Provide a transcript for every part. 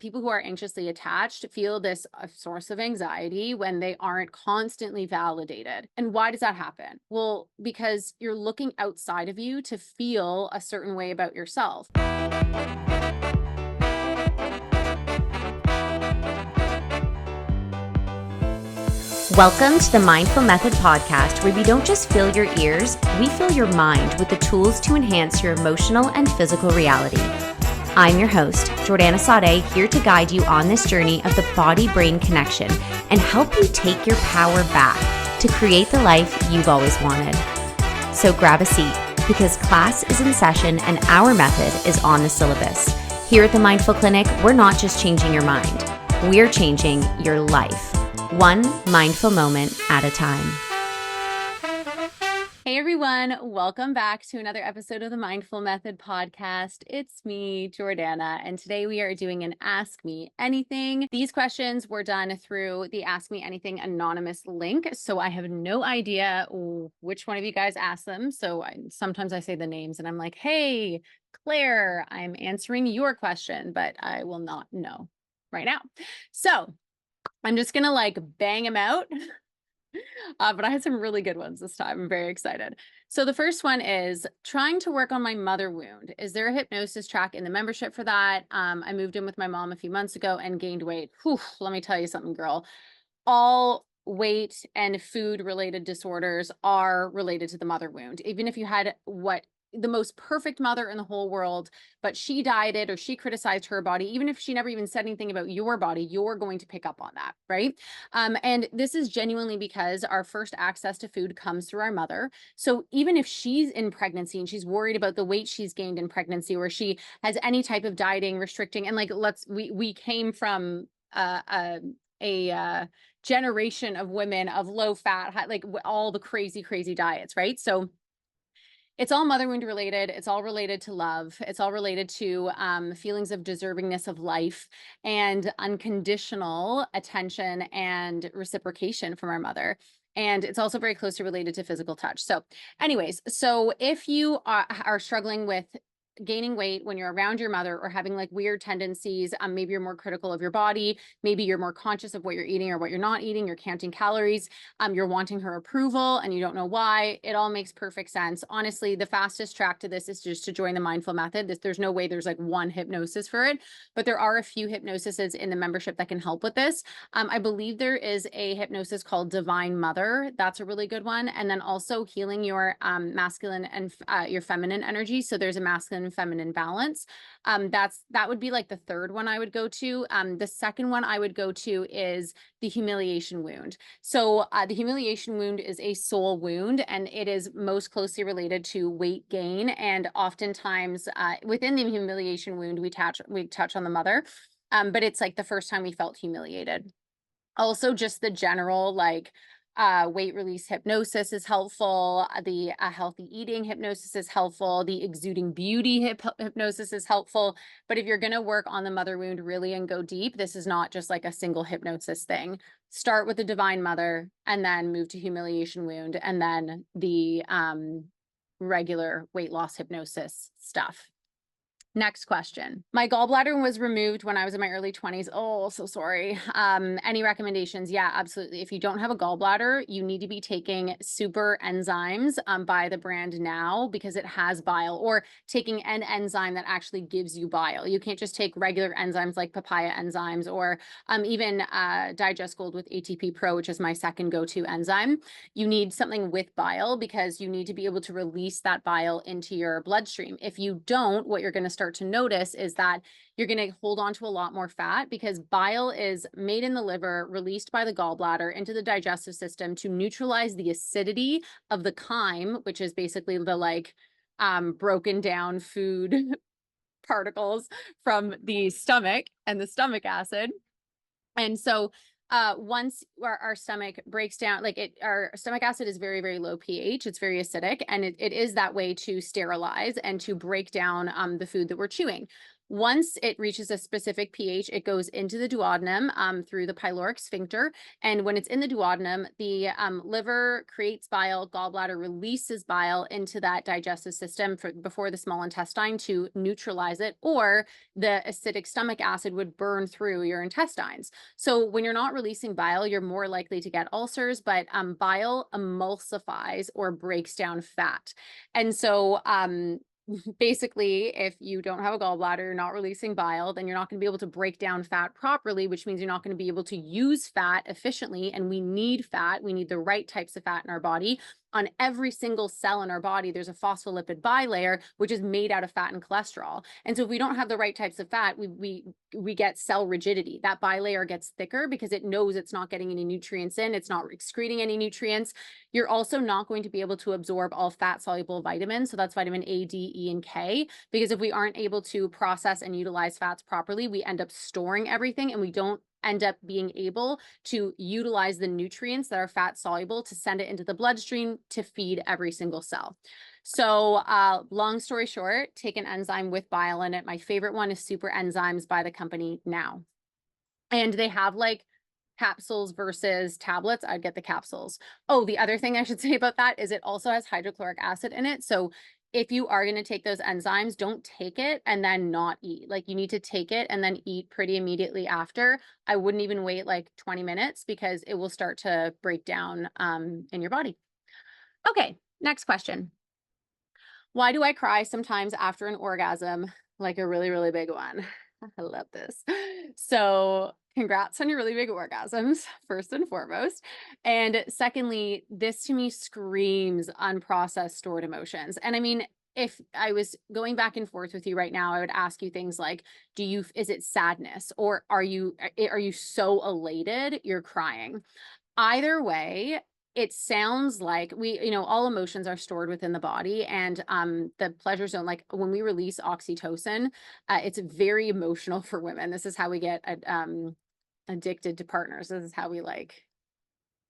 People who are anxiously attached feel this source of anxiety when they aren't constantly validated. And why does that happen? Well, because you're looking outside of you to feel a certain way about yourself. Welcome to the Mindful Method podcast, where we don't just fill your ears, we fill your mind with the tools to enhance your emotional and physical reality. I'm your host, Jordana Sade, here to guide you on this journey of the body-brain connection and help you take your power back to create the life you've always wanted. So grab a seat, because class is in session and our method is on the syllabus. Here at the Mindful Clinic, we're not just changing your mind, we're changing your life. One mindful moment at a time. Hey everyone, welcome back to another episode of the Mindful Method podcast. It's me, Jordana, and today we are doing an Ask Me Anything. These questions were done through the Ask Me Anything anonymous link, so I have no idea which one of you guys asked them. So sometimes I say the names and I'm like, hey, Claire, I'm answering your question, but I will not know right now. So I'm just gonna bang them out. But I had some really good ones this time. I'm very excited. So the first one is trying to work on my mother wound. Is there a hypnosis track in the membership for that? I moved in with my mom a few months ago and gained weight. Whew, let me tell you something, girl. All weight and food related disorders are related to the mother wound. Even if you had the most perfect mother in the whole world, but she dieted or she criticized her body, even if she never even said anything about your body, you're going to pick up on that, right? And this is genuinely because our first access to food comes through our mother. So even if she's in pregnancy and she's worried about the weight she's gained in pregnancy, or she has any type of dieting, restricting, and we came from a generation of women of low fat, all the crazy diets, right? So it's all mother wound related. It's all related to love. It's all related to feelings of deservingness of life and unconditional attention and reciprocation from our mother. And it's also very closely related to physical touch. So anyways, so if you are struggling with gaining weight when you're around your mother, or having weird tendencies, maybe you're more critical of your body, maybe you're more conscious of what you're eating or what you're not eating, you're counting calories, you're wanting her approval and you don't know why, it all makes perfect sense. Honestly, the fastest track to this is just to join the Mindful Method. There's no way there's one hypnosis for it, but there are a few hypnosises in the membership that can help with this. I believe there is a hypnosis called Divine Mother. That's a really good one. And then also healing your masculine and your feminine energy. So there's a masculine and feminine balance. That would be the third one I would go to. The second one I would go to is the humiliation wound. So the humiliation wound is a soul wound, and it is most closely related to weight gain. And oftentimes within the humiliation wound, we touch on the mother, but it's the first time we felt humiliated. Also, just the general weight release hypnosis is helpful. The healthy eating hypnosis is helpful. The exuding beauty hypnosis is helpful. But if you're going to work on the mother wound really and go deep, this is not just a single hypnosis thing. Start with the Divine Mother and then move to humiliation wound, and then the regular weight loss hypnosis stuff. Next question. My gallbladder was removed when I was in my early 20s. Oh, so sorry. Any recommendations? Yeah, absolutely. If you don't have a gallbladder, you need to be taking super enzymes by the brand Now, because it has bile, or taking an enzyme that actually gives you bile. You can't just take regular enzymes like papaya enzymes, or even Digest Gold with ATP Pro, which is my second go-to enzyme. You need something with bile, because you need to be able to release that bile into your bloodstream. If you don't, what you're going to start to notice is that you're going to hold on to a lot more fat, because bile is made in the liver, released by the gallbladder into the digestive system to neutralize the acidity of the chyme, which is basically the broken down food particles from the stomach and the stomach acid. And so once our stomach breaks down, our stomach acid is very low pH. It's very acidic, and it is that way to sterilize and to break down the food that we're chewing. Once it reaches a specific pH, it goes into the duodenum through the pyloric sphincter. And when it's in the duodenum, the liver creates bile, gallbladder releases bile into that digestive system before the small intestine to neutralize it, or the acidic stomach acid would burn through your intestines. So when you're not releasing bile, you're more likely to get ulcers, but bile emulsifies or breaks down fat. And so basically, if you don't have a gallbladder, you're not releasing bile, then you're not going to be able to break down fat properly, which means you're not going to be able to use fat efficiently. And we need fat. We need the right types of fat in our body. On every single cell in our body, there's a phospholipid bilayer, which is made out of fat and cholesterol. And so if we don't have the right types of fat, we get cell rigidity. That bilayer gets thicker because it knows it's not getting any nutrients in. It's not excreting any nutrients. You're also not going to be able to absorb all fat soluble vitamins. So that's vitamin A, D, E, and K, because if we aren't able to process and utilize fats properly, we end up storing everything and we don't end up being able to utilize the nutrients that are fat soluble to send it into the bloodstream to feed every single cell. So long story short, take an enzyme with bile in it. My favorite one is Super Enzymes by the company Now. And they have like capsules versus tablets. I'd get the capsules. Oh, the other thing I should say about that is it also has hydrochloric acid in it. So if you are going to take those enzymes, don't take it and then not eat. Like you need to take it and then eat pretty immediately after. I wouldn't even wait like 20 minutes because it will start to break down in your body. Okay, next question. Why do I cry sometimes after an orgasm, like a really, really big one? I love this. So congrats on your really big orgasms, first and foremost. And secondly, this to me screams unprocessed stored emotions. And I mean, if I was going back and forth with you right now, I would ask you things like, is it sadness, or are you so elated you're crying? Either way, it sounds like all emotions are stored within the body, and the pleasure zone, like when we release oxytocin, it's very emotional for women. This is how we get addicted to partners. This is how we like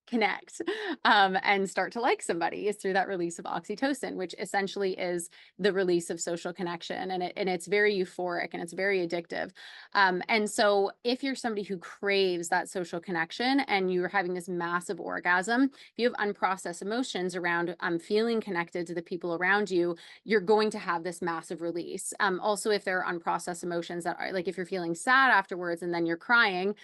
connect and start to like somebody, is through that release of oxytocin, which essentially is the release of social connection. And it's very euphoric and it's very addictive. And so if you're somebody who craves that social connection and you're having this massive orgasm, if you have unprocessed emotions around feeling connected to the people around you, you're going to have this massive release. Also, if there are unprocessed emotions that are like, if you're feeling sad afterwards and then you're crying,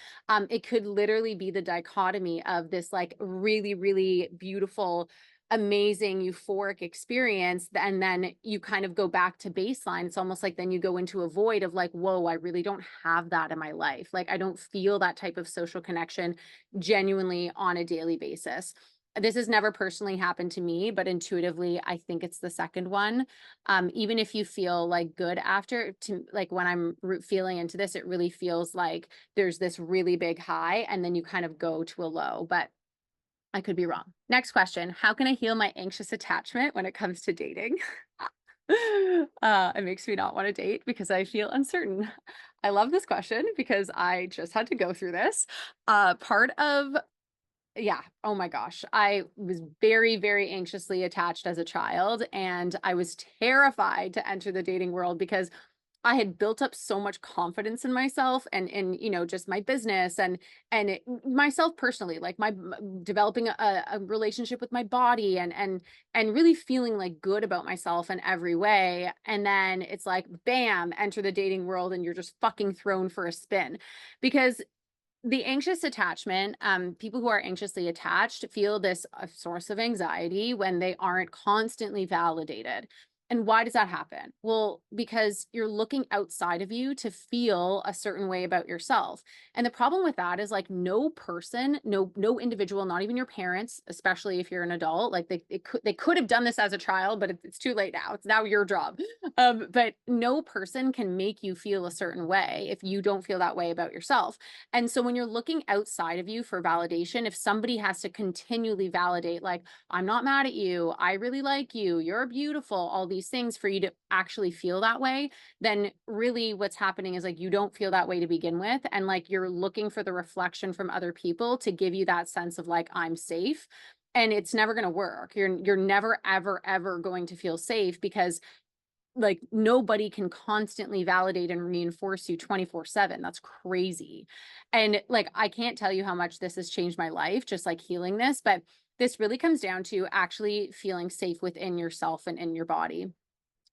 it could literally be the dichotomy of this like really, really beautiful, amazing, euphoric experience. And then you kind of go back to baseline. It's almost like then you go into a void of like, whoa, I really don't have that in my life. Like I don't feel that type of social connection genuinely on a daily basis. This has never personally happened to me, but intuitively, I think it's the second one. Even if you feel like good after, to like when I'm feeling into this, it really feels like there's this really big high and then you kind of go to a low, but I could be wrong. Next question. How can I heal my anxious attachment when it comes to dating? It makes me not want to date because I feel uncertain. I love this question because I just had to go through this. Yeah. Oh my gosh. I was very, very anxiously attached as a child, and I was terrified to enter the dating world because I had built up so much confidence in myself and in, just my business and myself personally, like developing a relationship with my body and really feeling like good about myself in every way. And then it's like, bam, enter the dating world and you're just fucking thrown for a spin. Because the anxious attachment, people who are anxiously attached feel this source of anxiety when they aren't constantly validated. And why does that happen? Well, because you're looking outside of you to feel a certain way about yourself. And the problem with that is like no person, no individual, not even your parents, especially if you're an adult, like they could have done this as a child, but it's too late now. It's now your job. But no person can make you feel a certain way if you don't feel that way about yourself. And so when you're looking outside of you for validation, if somebody has to continually validate, like, I'm not mad at you, I really like you, you're beautiful, all these things for you to actually feel that way, then really what's happening is like you don't feel that way to begin with. And like you're looking for the reflection from other people to give you that sense of like, I'm safe. And it's never going to work. You're never, ever, ever going to feel safe because like nobody can constantly validate and reinforce you 24/7. That's crazy. And like, I can't tell you how much this has changed my life, just like healing this, but this really comes down to actually feeling safe within yourself and in your body.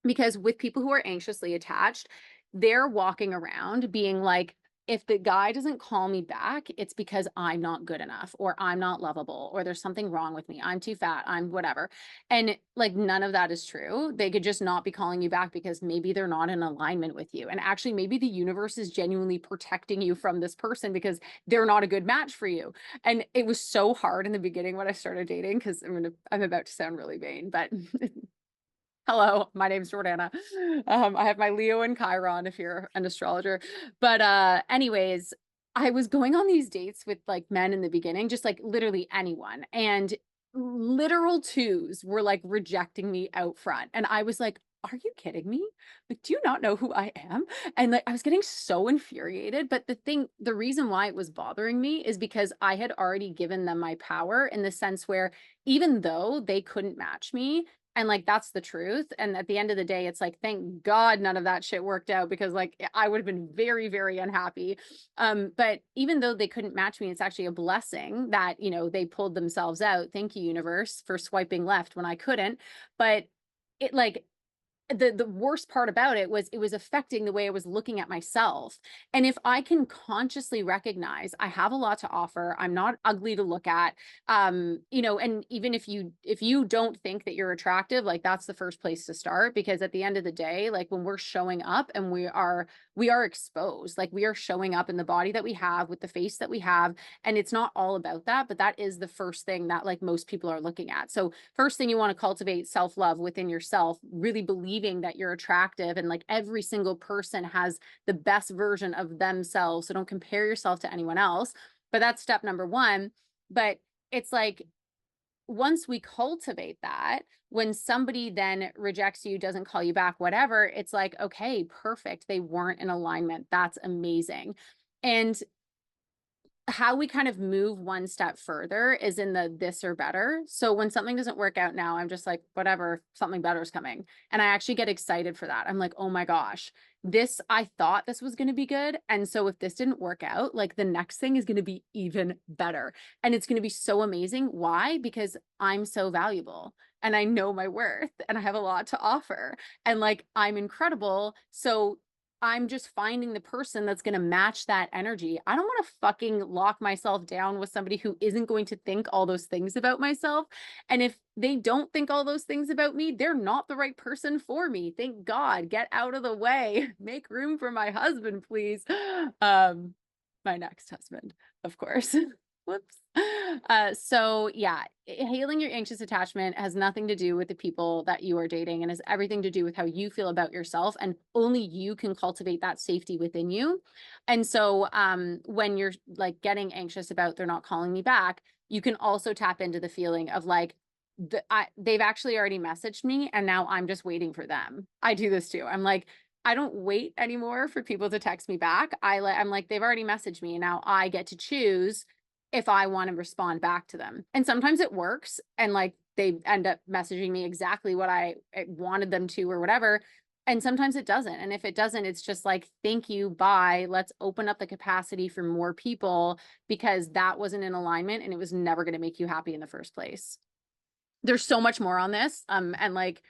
Because with people who are anxiously attached, they're walking around being like, if the guy doesn't call me back, it's because I'm not good enough, or I'm not lovable, or there's something wrong with me. I'm too fat. I'm whatever. And like, none of that is true. They could just not be calling you back because maybe they're not in alignment with you. And actually, maybe the universe is genuinely protecting you from this person because they're not a good match for you. And it was so hard in the beginning when I started dating, because I'm about to sound really vain, but hello, my name's Jordana. I have my Leo and Chiron if you're an astrologer. But anyways, I was going on these dates with like men in the beginning, just like literally anyone. And literal twos were like rejecting me out front. And I was like, are you kidding me? Like, do you not know who I am? And like, I was getting so infuriated. But the reason why it was bothering me is because I had already given them my power, in the sense where even though they couldn't match me, and like, that's the truth. And at the end of the day, it's like, thank God none of that shit worked out, because like, I would have been very, very unhappy. But even though they couldn't match me, it's actually a blessing that, they pulled themselves out. Thank you, universe, for swiping left when I couldn't. But it like, the worst part about it was affecting the way I was looking at myself. And if I can consciously recognize I have a lot to offer, I'm not ugly to look at, and even if you don't think that you're attractive, like, that's the first place to start. Because at the end of the day, like, when we're showing up and we are exposed, like, we are showing up in the body that we have with the face that we have, and it's not all about that, but that is the first thing that like most people are looking at. So first thing, you want to cultivate self-love within yourself, really believing that you're attractive, and like, every single person has the best version of themselves, so don't compare yourself to anyone else. But that's step number one. But it's like, once we cultivate that, when somebody then rejects you, doesn't call you back, whatever, it's like, okay, perfect, they weren't in alignment, that's amazing. And how we kind of move one step further is in the this or better. So when something doesn't work out now, I'm just like, whatever, something better is coming. And I actually get excited for that. I'm like, oh my gosh, I thought this was going to be good. And so if this didn't work out, like, the next thing is going to be even better. And it's going to be so amazing. Why? Because I'm so valuable, and I know my worth, and I have a lot to offer, and like, I'm incredible. So I'm just finding the person that's going to match that energy. I don't want to fucking lock myself down with somebody who isn't going to think all those things about myself. And if they don't think all those things about me, they're not the right person for me. Thank God. Get out of the way. Make room for my husband, please. My next husband, of course. Whoops. So yeah, healing your anxious attachment has nothing to do with the people that you are dating, and has everything to do with how you feel about yourself, and only you can cultivate that safety within you. And so when you're like getting anxious about they're not calling me back, you can also tap into the feeling of like, they've actually already messaged me, and now I'm just waiting for them. I do this too. I'm like, I don't wait anymore for people to text me back. I'm like, they've already messaged me, and now I get to choose if I want to respond back to them. And sometimes it works, and like, they end up messaging me exactly what I wanted them to, or whatever. And sometimes it doesn't. And if it doesn't, it's just like, thank you, bye. Let's open up the capacity for more people, because that wasn't in alignment, and it was never going to make you happy in the first place. There's so much more on this. And like,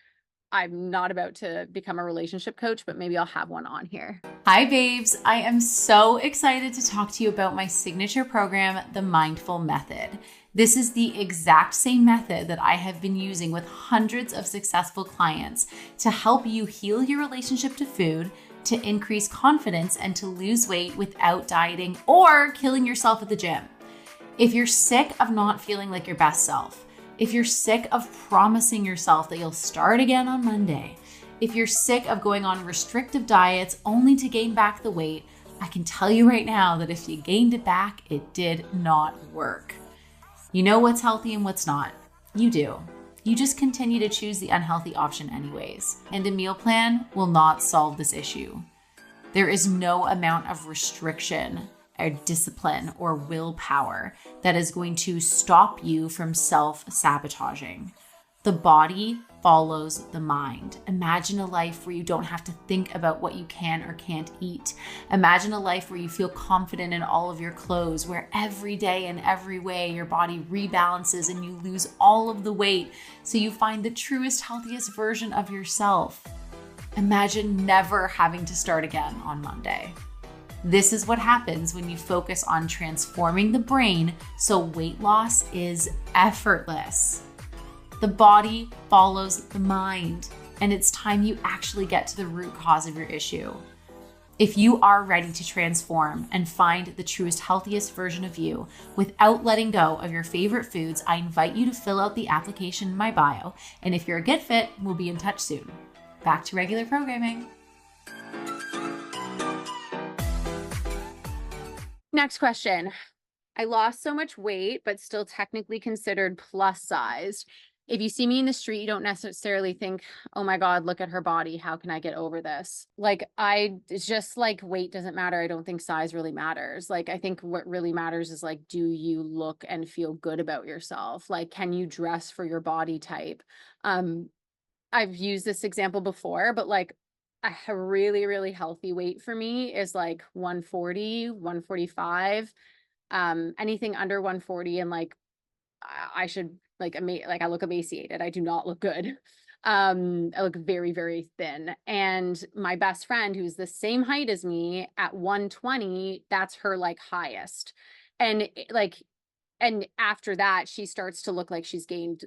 I'm not about to become a relationship coach, but maybe I'll have one on here. Hi, babes. I am so excited to talk to you about my signature program, The Mindful Method. This is the exact same method that I have been using with hundreds of successful clients to help you heal your relationship to food, to increase confidence, and to lose weight without dieting or killing yourself at the gym. If you're sick of not feeling like your best self, if you're sick of promising yourself that you'll start again on Monday, if you're sick of going on restrictive diets only to gain back the weight, I can tell you right now that if you gained it back, it did not work. You know what's healthy and what's not. You do. You just continue to choose the unhealthy option anyways. And a meal plan will not solve this issue. There is no amount of restriction or discipline or willpower that is going to stop you from self-sabotaging. The body follows the mind. Imagine a life where you don't have to think about what you can or can't eat. Imagine a life where you feel confident in all of your clothes, where every day in every way your body rebalances and you lose all of the weight so you find the truest, healthiest version of yourself. Imagine never having to start again on Monday. This is what happens when you focus on transforming the brain so weight loss is effortless. The body follows the mind, and it's time you actually get to the root cause of your issue. If you are ready to transform and find the truest, healthiest version of you without letting go of your favorite foods, I invite you to fill out the application in my bio. And if you're a good fit, we'll be in touch soon. Back to regular programming. Next question. I lost so much weight, but still technically considered plus sized. If you see me in the street, you don't necessarily think, oh my God, look at her body. How can I get over this? Like, it's just like weight doesn't matter. I don't think size really matters. Like, I think what really matters is like, do you look and feel good about yourself? Like, can you dress for your body type? I've used this example before, but like a really, really healthy weight for me is like 140, 145. Anything under 140 and like I should like I look emaciated. I do not look good. I look very, very thin. And my best friend, who's the same height as me at 120, that's her like highest. And and after that, she starts to look like she's gained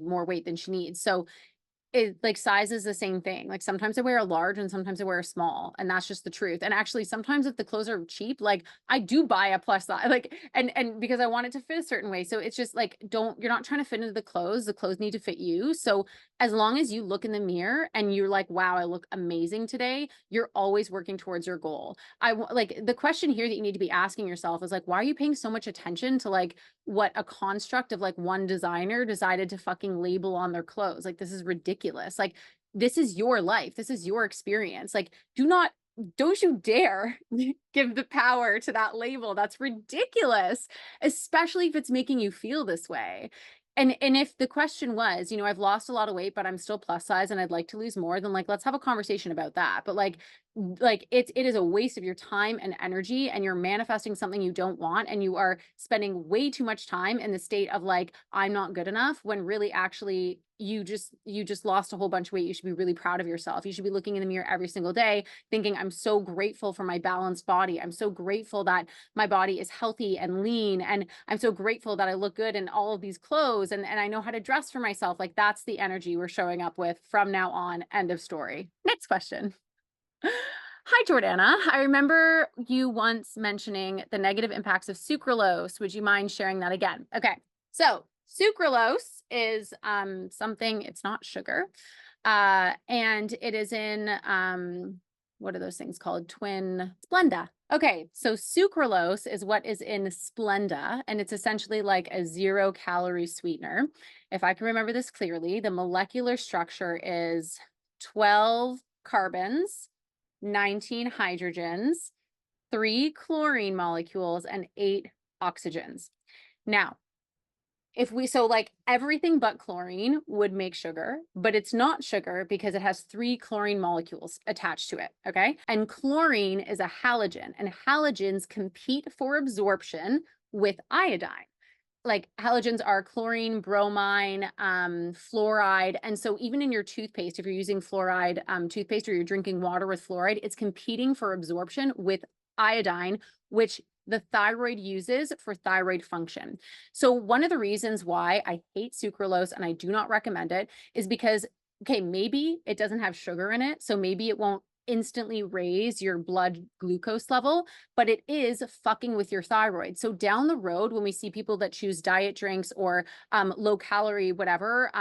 more weight than she needs. So it like size is the same thing. Like sometimes I wear a large and sometimes I wear a small, and that's just the truth. And actually sometimes if the clothes are cheap, like I do buy a plus size, like, and because I want it to fit a certain way. So it's just like, you're not trying to fit into the clothes need to fit you. So as long as you look in the mirror and you're like, wow, I look amazing today, you're always working towards your goal. Like the question here that you need to be asking yourself is like, why are you paying so much attention to like what a construct of like one designer decided to fucking label on their clothes? Like, this is ridiculous. Like, this is your life. This is your experience. Like, don't you dare give the power to that label. That's ridiculous, especially if it's making you feel this way. And if the question was, I've lost a lot of weight, but I'm still plus size and I'd like to lose more, then like, let's have a conversation about that. But like it is a waste of your time and energy, and you're manifesting something you don't want, and you are spending way too much time in the state of like, I'm not good enough, when really actually you just lost a whole bunch of weight. You should be really proud of yourself. You should be looking in the mirror every single day thinking, I'm so grateful for my balanced body. I'm so grateful that my body is healthy and lean, and I'm so grateful that I look good in all of these clothes, and I know how to dress for myself. Like, that's the energy we're showing up with from now on. End of story. Next question. Hi, Jordana. I remember you once mentioning the negative impacts of sucralose. Would you mind sharing that again? Okay. So sucralose is something, it's not sugar. And it is in what are those things called? Twin Splenda. Okay, so sucralose is what is in Splenda, and it's essentially like a 0-calorie sweetener. If I can remember this clearly, the molecular structure is 12 carbons, 19 hydrogens, 3 chlorine molecules, and 8 oxygens. Now, so like everything but chlorine would make sugar, but it's not sugar because it has 3 chlorine molecules attached to it, okay? And chlorine is a halogen, and halogens compete for absorption with iodine. Like halogens are chlorine, bromine, fluoride. And so even in your toothpaste, if you're using fluoride toothpaste, or you're drinking water with fluoride, it's competing for absorption with iodine, which the thyroid uses for thyroid function. So one of the reasons why I hate sucralose and I do not recommend it is because, okay, maybe it doesn't have sugar in it, so maybe it won't instantly raise your blood glucose level, but it is fucking with your thyroid. So down the road, when we see people that choose diet drinks or low calorie, whatever,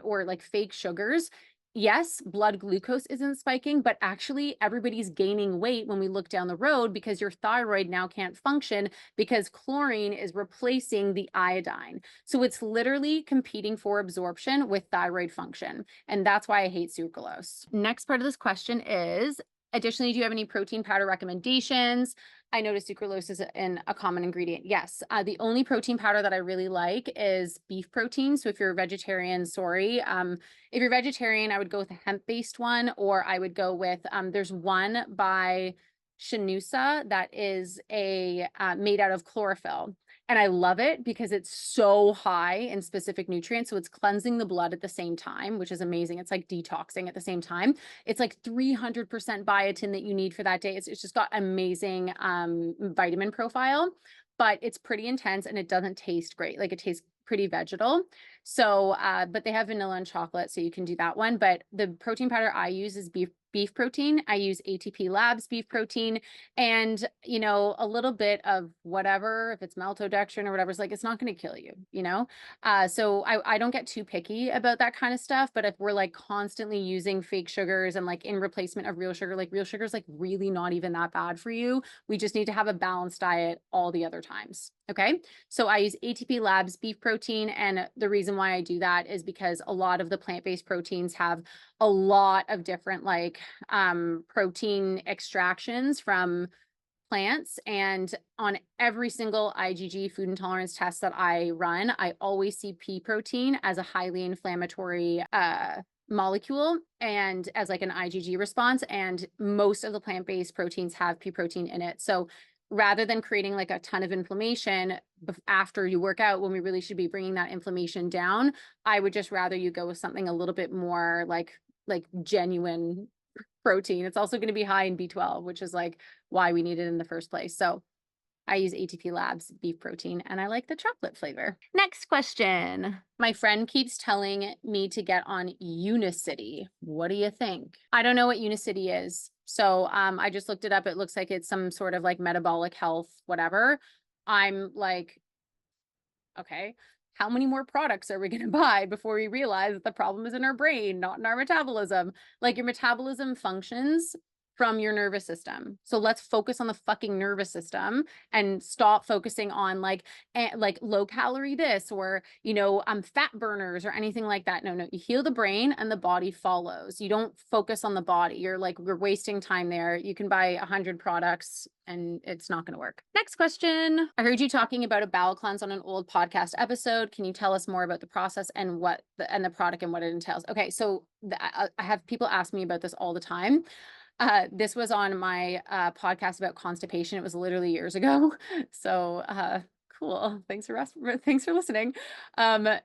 or like fake sugars, yes, blood glucose isn't spiking, but actually everybody's gaining weight when we look down the road because your thyroid now can't function because chlorine is replacing the iodine. So it's literally competing for absorption with thyroid function. And that's why I hate sucralose. Next part of this question is, Additionally, do you have any protein powder recommendations? I noticed sucralose is a common ingredient. Yes. The only protein powder that I really like is beef protein. So if you're a vegetarian, sorry. If you're vegetarian, I would go with a hemp-based one, or I would go with, there's one by Shanusa that is a made out of chlorophyll. And I love it because it's so high in specific nutrients. So it's cleansing the blood at the same time, which is amazing. It's like detoxing at the same time. It's like 300% biotin that you need for that day. It's just got amazing vitamin profile, but it's pretty intense and it doesn't taste great. Like it tastes pretty vegetal. So, but they have vanilla and chocolate, so you can do that one. But the protein powder I use is beef protein. I use ATP Labs beef protein, and a little bit of whatever, if it's maltodextrin or whatever, it's like it's not going to kill you, so I don't get too picky about that kind of stuff. But if we're like constantly using fake sugars and like in replacement of real sugar, like real sugar is like really not even that bad for you. We just need to have a balanced diet all the other times. Okay. So I use ATP Labs beef protein. And the reason why I do that is because a lot of the plant-based proteins have a lot of different like protein extractions from plants. And on every single IgG food intolerance test that I run, I always see pea protein as a highly inflammatory molecule and as like an IgG response. And most of the plant-based proteins have pea protein in it. So rather than creating like a ton of inflammation after you work out, when we really should be bringing that inflammation down, I would just rather you go with something a little bit more like genuine protein. It's also going to be high in B12, which is like why we need it in the first place. So I use ATP Labs beef protein and I like the chocolate flavor. Next question. My friend keeps telling me to get on Unicity. What do you think? I don't know what Unicity is. So I just looked it up. It looks like it's some sort of like metabolic health, whatever. I'm like, okay, how many more products are we going to buy before we realize that the problem is in our brain, not in our metabolism? Like your metabolism functions from your nervous system. So let's focus on the fucking nervous system and stop focusing on like low calorie this or, fat burners or anything like that. No, you heal the brain and the body follows. You don't focus on the body. We're wasting time there. You can buy 100 products and it's not going to work. Next question. I heard you talking about a bowel cleanse on an old podcast episode. Can you tell us more about the process and the product and what it entails? Okay. So I have people ask me about this all the time. This was on my podcast about constipation. It was literally years ago. So cool. Thanks for listening.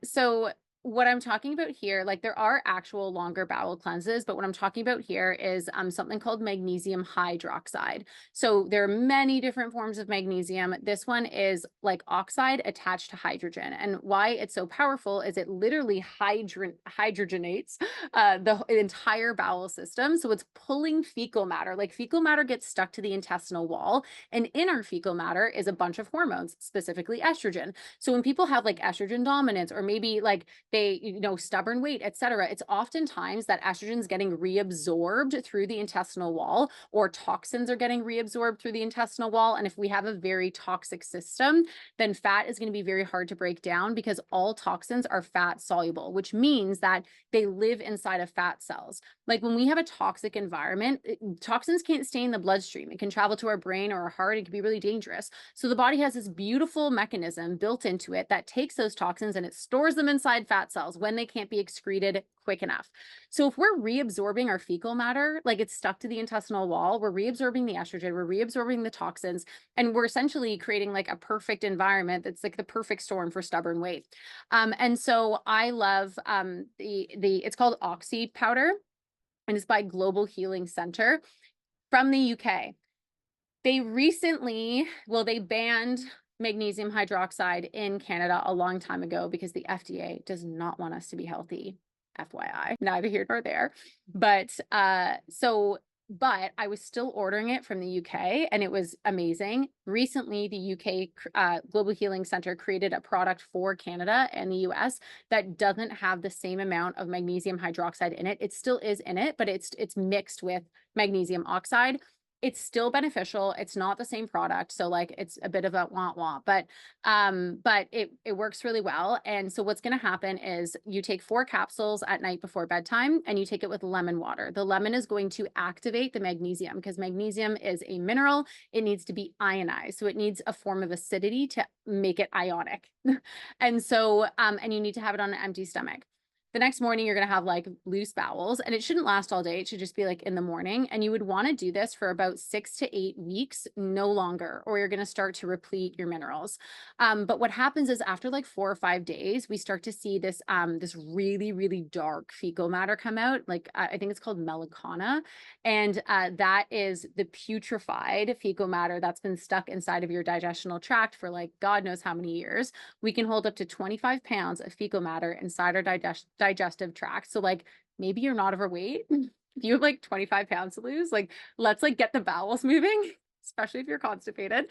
So what I'm talking about here, like there are actual longer bowel cleanses, but what I'm talking about here is something called magnesium hydroxide. So there are many different forms of magnesium. This one is like oxide attached to hydrogen. And why it's so powerful is it literally hydrogenates the entire bowel system. So it's pulling fecal matter. Like fecal matter gets stuck to the intestinal wall, and in our fecal matter is a bunch of hormones, specifically estrogen. So when people have like estrogen dominance, or maybe like they, stubborn weight, etc., it's oftentimes that estrogen is getting reabsorbed through the intestinal wall, or toxins are getting reabsorbed through the intestinal wall. And if we have a very toxic system, then fat is going to be very hard to break down because all toxins are fat soluble, which means that they live inside of fat cells. Like when we have a toxic environment, toxins can't stay in the bloodstream. It can travel to our brain or our heart. It can be really dangerous. So the body has this beautiful mechanism built into it that takes those toxins and it stores them inside fat cells when they can't be excreted quick enough. So if we're reabsorbing our fecal matter, like it's stuck to the intestinal wall, we're reabsorbing the estrogen, we're reabsorbing the toxins, and we're essentially creating like a perfect environment that's like the perfect storm for stubborn weight. And so I love it's called Oxy powder, and it's by Global Healing Center from the UK. They banned magnesium hydroxide in Canada a long time ago because the FDA does not want us to be healthy. FYI, neither here nor there. But I was still ordering it from the UK and it was amazing. Recently, the UK Global Healing Center created a product for Canada and the US that doesn't have the same amount of magnesium hydroxide in it. It still is in it, but it's mixed with magnesium oxide. It's still beneficial. It's not the same product. So like it's a bit of a wah-wah, but it works really well. And so what's going to happen is you take 4 capsules at night before bedtime and you take it with lemon water. The lemon is going to activate the magnesium because magnesium is a mineral. It needs to be ionized. So it needs a form of acidity to make it ionic. And so, and you need to have it on an empty stomach. The next morning, you're going to have like loose bowels, and it shouldn't last all day. It should just be like in the morning. And you would want to do this for about 6 to 8 weeks, no longer, or you're going to start to replete your minerals. But what happens is after like 4 or 5 days, we start to see this, this really, really dark fecal matter come out. Like I think it's called melanchana. And that is the putrefied fecal matter that's been stuck inside of your digestional tract for like God knows how many years. We can hold up to 25 pounds of fecal matter inside our digestive tract. So like maybe you're not overweight. If you have like 25 pounds to lose, like let's like get the bowels moving, especially if you're constipated,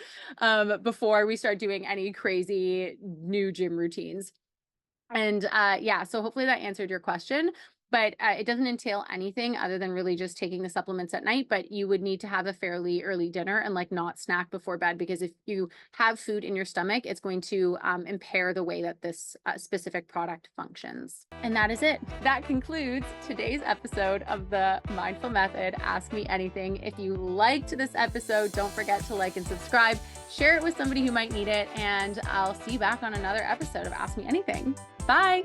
before we start doing any crazy new gym routines. And yeah, so hopefully that answered your question. But it doesn't entail anything other than really just taking the supplements at night. But you would need to have a fairly early dinner and like not snack before bed, because if you have food in your stomach, it's going to impair the way that this specific product functions. And that is it. That concludes today's episode of the Mindful Method Ask Me Anything. If you liked this episode, don't forget to like and subscribe. Share it with somebody who might need it. And I'll see you back on another episode of Ask Me Anything. Bye.